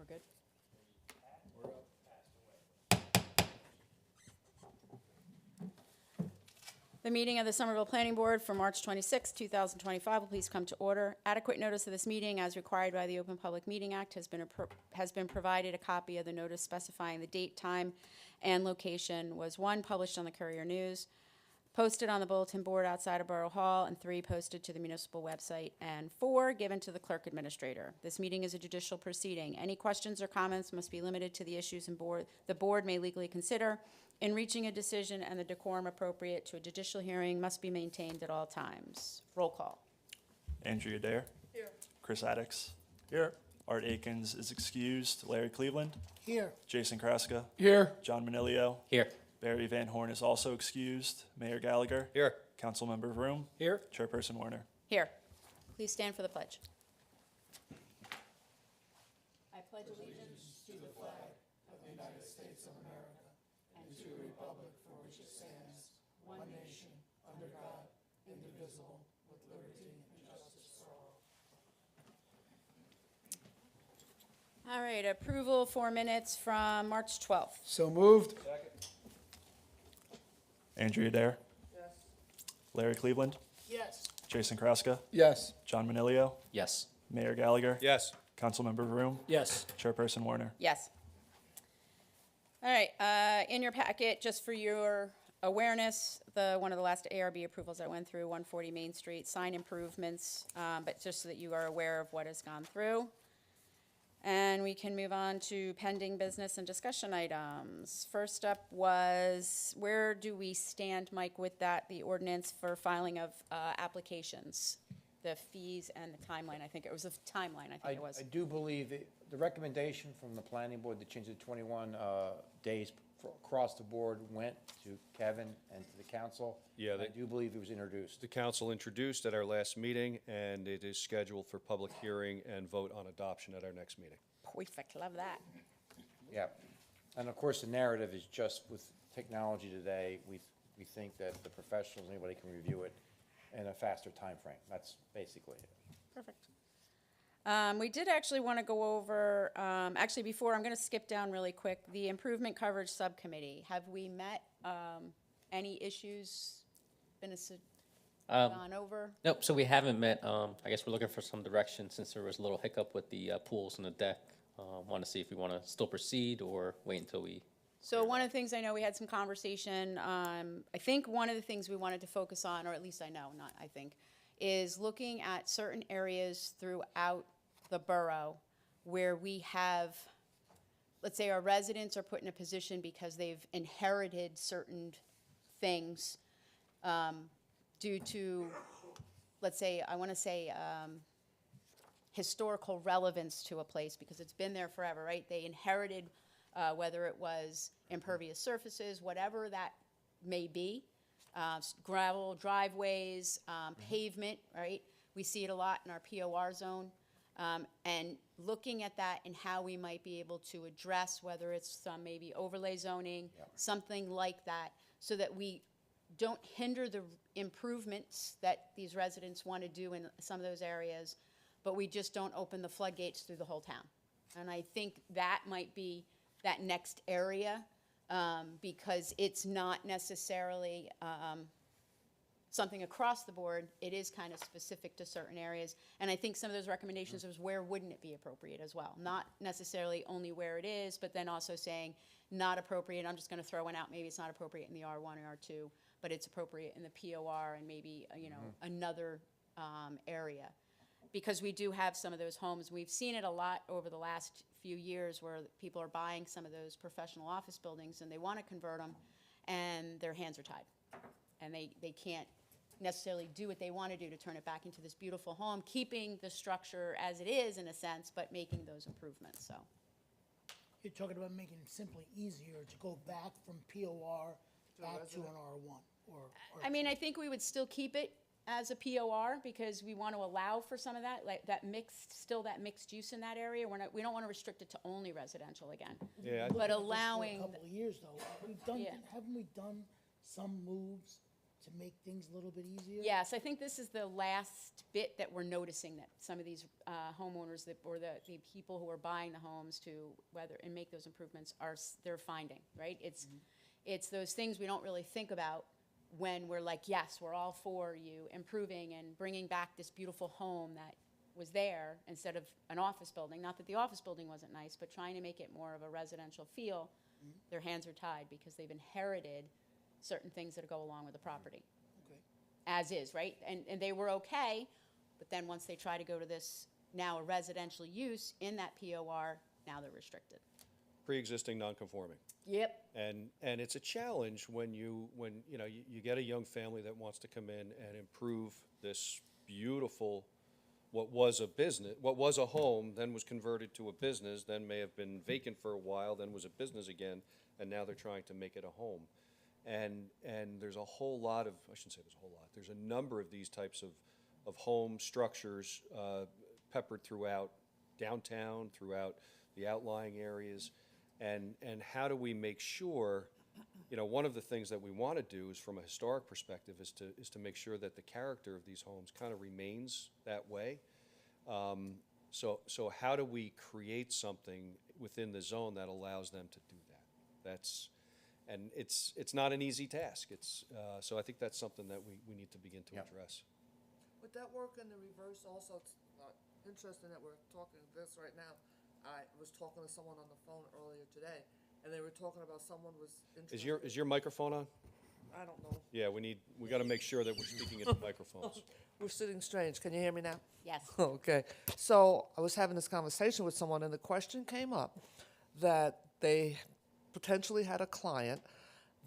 We're good? The meeting of the Somerville Planning Board for March 26, 2025 will please come to order. Adequate notice of this meeting, as required by the Open Public Meeting Act, has been provided. A copy of the notice specifying the date, time, and location was 1, published on the Courier News, posted on the bulletin board outside of Borough Hall, and 3, posted to the municipal website, and 4, given to the clerk administrator. This meeting is a judicial proceeding. Any questions or comments must be limited to the issues the board may legally consider in reaching a decision, and the decorum appropriate to a judicial hearing must be maintained at all times. Roll call. Andrea Dare. Here. Chris Addix. Here. Art Akins is excused. Larry Cleveland. Here. Jason Kraska. Here. John Manilio. Here. Barry Van Horn is also excused. Mayor Gallagher. Here. Councilmember Vroom. Here. Chairperson Warner. Here. Please stand for the pledge. I pledge allegiance to the flag Of the United States of America and to the republic for which it stands, one nation, under God, indivisible, with liberty and justice for all. All right, approval for minutes from March 12th. So moved. Andrea Dare. Yes. Larry Cleveland. Yes. Jason Kraska. Yes. John Manilio. Yes. Mayor Gallagher. Yes. Councilmember Vroom. Yes. Chairperson Warner. Yes. All right, in your packet, just for your awareness, one of the last ARB approvals I went through, 140 Main Street, sign improvements, but just so that you are aware of what has gone through. And we can move on to pending business and discussion items. First up was, where do we stand, Mike, with that, the ordinance for filing of applications? The fees and the timeline, I think it was a timeline, I think it was. I do believe the recommendation from the planning board to change it to 21 days across the board went to Kevin and to the council. Yeah, I do believe it was introduced. The council introduced at our last meeting, and it is scheduled for public hearing and vote on adoption at our next meeting. Perfect, love that. Yeah. And of course, the narrative is just with technology today, we think that the professionals, anybody can review it in a faster time frame. That's basically it. Perfect. We did actually want to go over, actually before, I'm going to skip down really quick, the Improvement Coverage Subcommittee. Have we met? Any issues gone over? Nope, so we haven't met. I guess we're looking for some direction since there was a little hiccup with the pools and the deck. Want to see if we want to still proceed or wait until we... So one of the things I know we had some conversation, I think one of the things we wanted to focus on, or at least I know, not I think, is looking at certain areas throughout the borough where we have, let's say our residents are put in a position because they've inherited certain things due to, let's say, I want to say historical relevance to a place because it's been there forever, right? They inherited whether it was impervious surfaces, whatever that may be, gravel, driveways, pavement, right? We see it a lot in our POR zone. And looking at that and how we might be able to address whether it's some maybe overlay zoning, something like that, so that we don't hinder the improvements that these residents want to do in some of those areas, but we just don't open the floodgates through the whole town. And I think that might be that next area, because it's not necessarily something across the board. It is kind of specific to certain areas. And I think some of those recommendations was where wouldn't it be appropriate as well? Not necessarily only where it is, but then also saying not appropriate. I'm just going to throw one out. Maybe it's not appropriate in the R1 or R2, but it's appropriate in the POR and maybe, another area. Because we do have some of those homes. We've seen it a lot over the last few years where people are buying some of those professional office buildings and they want to convert them and their hands are tied. And they can't necessarily do what they want to do to turn it back into this beautiful home, keeping the structure as it is in a sense, but making those improvements, so. You're talking about making it simply easier to go back from POR back to an R1 or I mean, I think we would still keep it as a POR because we want to allow for some of that, like that mixed use in that area. We don't want to restrict it to only residential again. Yeah, But For allowing, a couple of years though, Yeah. haven't we done some moves to make things a little bit easier? Yes, I think this is the last bit that we're noticing that some of these homeowners that, or the people who are buying the homes to whether, and make those improvements they're finding, right? It's those things we don't really think about when we're like, yes, we're all for you improving and bringing back this beautiful home that was there instead of an office building. Not that the office building wasn't nice, but trying to make it more of a residential feel, their hands are tied because they've inherited certain things that go along with the property. Okay. As is, right? And they were okay, but then once they try to go to this, now a residential use in that POR, now they're restricted. Pre-existing non-conforming. Yep. And it's a challenge when you get a young family that wants to come in and improve this beautiful, what was a business, what was a home, then was converted to a business, then may have been vacant for a while, then was a business again, and now they're trying to make it a home. And there's a whole lot of, I shouldn't say there's a whole lot, there's a number of these types of home structures peppered throughout downtown, throughout the outlying areas. And how do we make sure, one of the things that we want to do is from a historic perspective is to make sure that the character of these homes kind of remains that way. So how do we create something within the zone that allows them to do that? And it's not an easy task. So I think that's something that we need to begin to address. Would that work in the reverse also? It's interesting that we're talking this right now. I was talking to someone on the phone earlier today, and they were talking about someone was interested. Is your microphone on? I don't know. Yeah, we got to make sure that we're speaking into microphones. We're sitting strange. Can you hear me now? Yes. Okay. So I was having this conversation with someone, and the question came up that they potentially had a client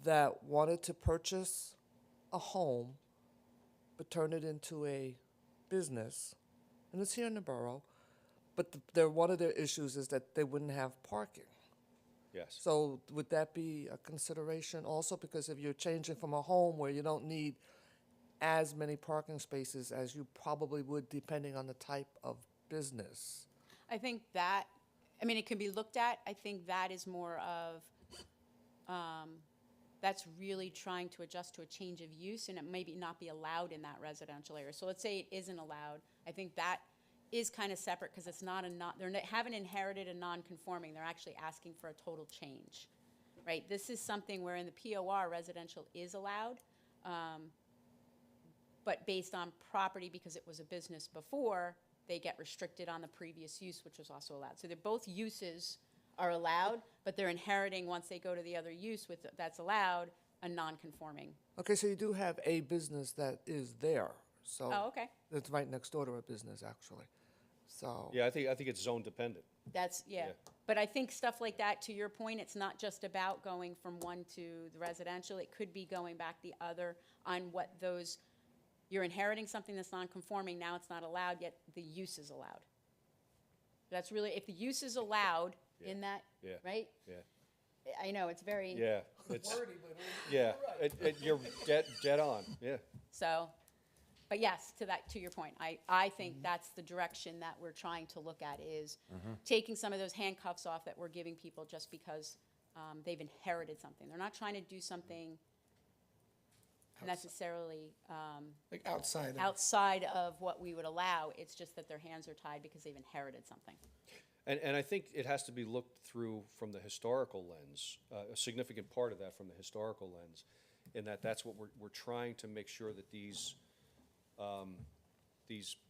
that wanted to purchase a home but turn it into a business, and it's here in the borough. But one of their issues is that they wouldn't have parking. Yes. So would that be a consideration also? Because if you're changing from a home where you don't need as many parking spaces as you probably would depending on the type of business. I think that, it can be looked at. I think that is more of, that's really trying to adjust to a change of use, and it maybe not be allowed in that residential area. So let's say it isn't allowed. I think that is kind of separate because it's not they haven't inherited a non-conforming. They're actually asking for a total change, right? This is something where in the POR, residential is allowed, but based on property, because it was a business before, they get restricted on the previous use, which was also allowed. So they're both uses are allowed, but they're inheriting, once they go to the other use that's allowed, a non-conforming. Okay, so you do have a business that is there. So Oh, okay. it's right next door to a business, actually. So Yeah, I think it's zone dependent. That's, yeah. Yeah. But I think stuff like that, to your point, it's not just about going from one to the residential. It could be going back the other on what those, you're inheriting something that's non-conforming, now it's not allowed, yet the use is allowed. That's really, if the use is allowed in that, Yeah. right? Yeah. I know, it's very, Yeah. It's yeah. You're dead on. Yeah. so, but yes, to your point, I think that's the direction that we're trying to look at is taking some of those handcuffs off that we're giving people just because they've inherited something. They're not trying to do something necessarily Like outside of what we would allow. It's just that their hands are tied because they've inherited something. And I think it has to be looked through from the historical lens, a significant part of that from the historical lens, in that's what we're trying to make sure that these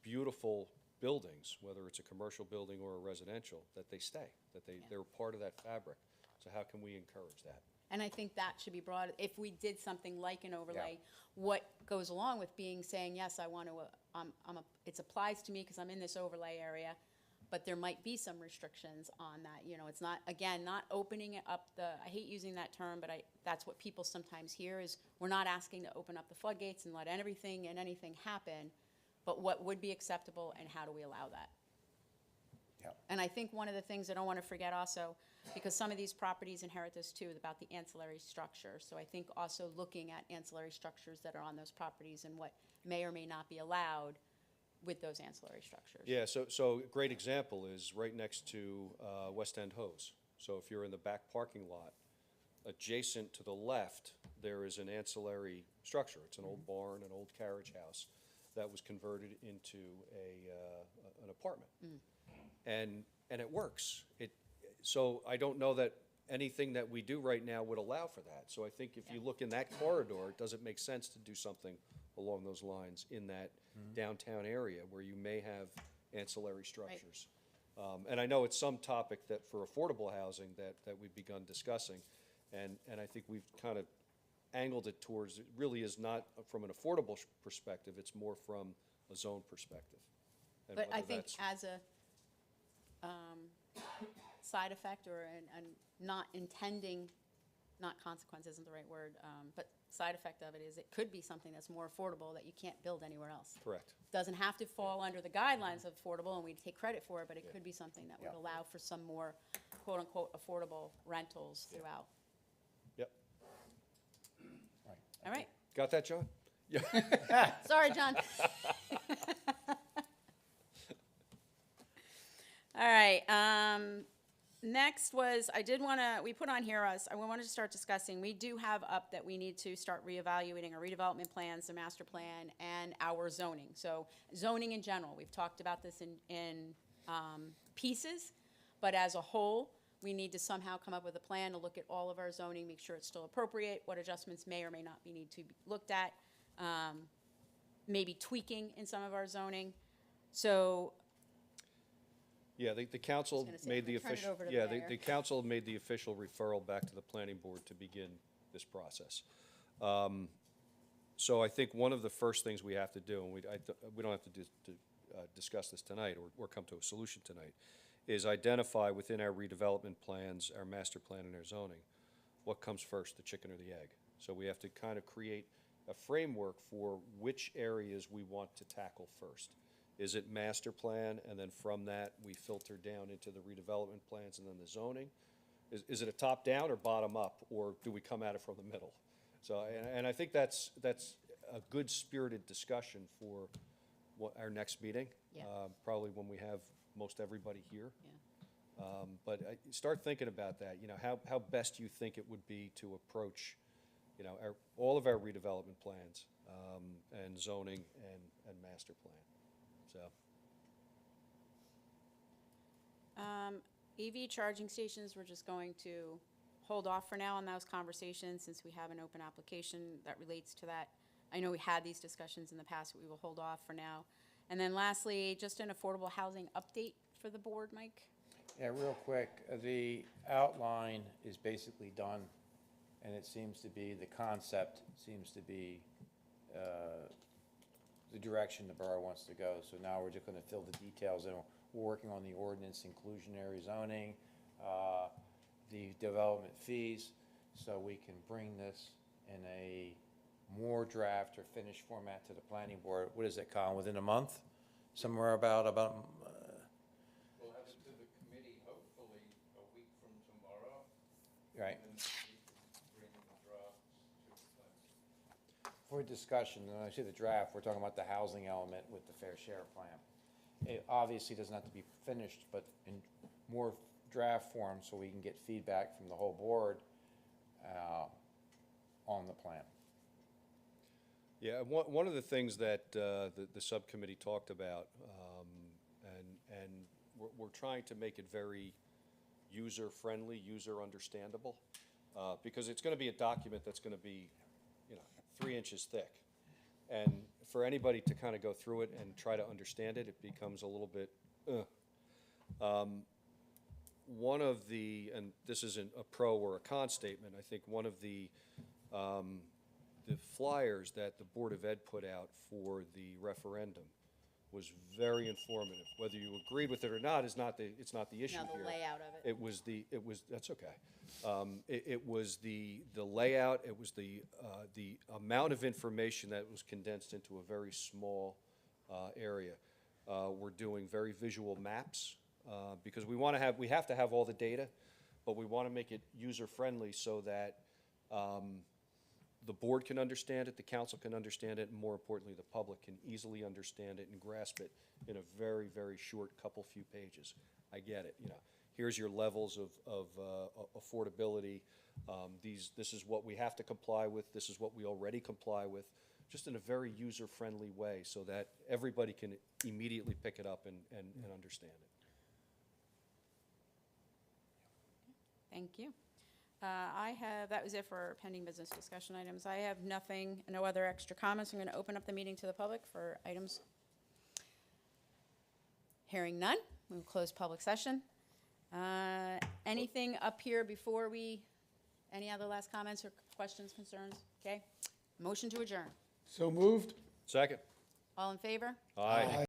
beautiful buildings, whether it's a commercial building or a residential, that they stay, that they're part of that fabric. So how can we encourage that? And I think that should be brought, if we did something like an overlay, what goes along with saying, yes, I want to, it applies to me because I'm in this overlay area, but there might be some restrictions on that. It's not, again, not opening it up I hate using that term, but that's what people sometimes hear is we're not asking to open up the floodgates and let everything and anything happen, but what would be acceptable and how do we allow that? Yep. And I think one of the things I don't want to forget also, because some of these properties inherit this too, is about the ancillary structure. So I think also looking at ancillary structures that are on those properties and what may or may not be allowed with those ancillary structures. Yeah, so a great example is right next to West End Hose. So if you're in the back parking lot, adjacent to the left, there is an ancillary structure. It's an old barn, an old carriage house that was converted into an apartment. And it works. So I don't know that anything that we do right now would allow for that. So I think if you look in that corridor, does it make sense to do something along those lines in that downtown area where you may have ancillary structures? And I know it's some topic that for affordable housing that we've begun discussing, and I think we've kind of angled it towards, it really is not from an affordable perspective, it's more from a zone perspective. And But I whether think that's- as a side effect or not intending, not consequence isn't the right word, but side effect of it is it could be something that's more affordable that you can't build anywhere else. Correct. Doesn't have to fall under the guidelines of affordable, and we take credit for it, but it could be something that would Yeah. allow for some more quote-unquote affordable rentals throughout. Yep. Right. All right? Got that, John? Sorry, John. All right, next was, we put on here, I wanted to start discussing, we do have up that we need to start reevaluating our redevelopment plans, the master plan, and our zoning. So zoning in general, we've talked about this in pieces, but as a whole, we need to somehow come up with a plan to look at all of our zoning, make sure it's still appropriate, what adjustments may or may not need to be looked at, maybe tweaking in some of our zoning. So Yeah, the council gonna say, made I'm the gonna turn it official, over to yeah, the mayor. the council made the official referral back to the planning board to begin this process. So I think one of the first things we have to do, and we don't have to discuss this tonight or come to a solution tonight, is identify within our redevelopment plans, our master plan and our zoning, what comes first, the chicken or the egg? So we have to kind of create a framework for which areas we want to tackle first. Is it master plan, and then from that, we filter down into the redevelopment plans and then the zoning? Is it a top-down or bottom-up, or do we come at it from the middle? So, and I think that's a good spirited discussion for our next meeting. Yeah. Probably when we have most everybody here. Yeah. But start thinking about that, how best you think it would be to approach, all of our redevelopment plans, and zoning and master plan, so. EV charging stations, we're just going to hold off for now on those conversations since we have an open application that relates to that. I know we had these discussions in the past, but we will hold off for now. And then lastly, just an affordable housing update for the board, Mike? Yeah, real quick, the outline is basically done, and it seems to be, the concept seems to be the direction the borough wants to go. So now we're just gonna fill the details in. We're working on the ordinance, inclusionary zoning, the development fees, so we can bring this in a more draft or finished format to the planning board. What is it, Colin, within a month? Somewhere about, We'll have it to the committee hopefully a week from tomorrow. right, And we can bring the drafts to the planning. for discussion, when I say the draft, we're talking about the housing element with the fair share plan. It obviously doesn't have to be finished, but in more draft form, so we can get feedback from the whole board on the plan. Yeah, one of the things that the subcommittee talked about, and we're trying to make it very user-friendly, user-understandable, because it's going to be a document that's going to be, 3 inches thick. And for anybody to kind of go through it and try to understand it, it becomes a little bit, one of the, and this isn't a pro or a con statement, I think one of the flyers that the Board of Ed put out for the referendum was very informative. Whether you agreed with it or not it's not the issue No, here. the layout of it. It was, that's okay. It was the layout, it was the amount of information that was condensed into a very small area. We're doing very visual maps, because we have to have all the data, but we want to make it user-friendly so that the board can understand it, the council can understand it, and more importantly, the public can easily understand it and grasp it in a very, very short few pages. I get it, here's your levels of affordability. This is what we have to comply with, this is what we already comply with, just in a very user-friendly way so that everybody can immediately pick it up and understand it. Thank you. That was it for pending business discussion items. I have nothing, no other extra comments. I'm going to open up the meeting to the public for items. Hearing none, we'll close public session. Anything up here before any other last comments or questions, concerns? Okay. Motion to adjourn. So moved? Second. All in favor? Aye.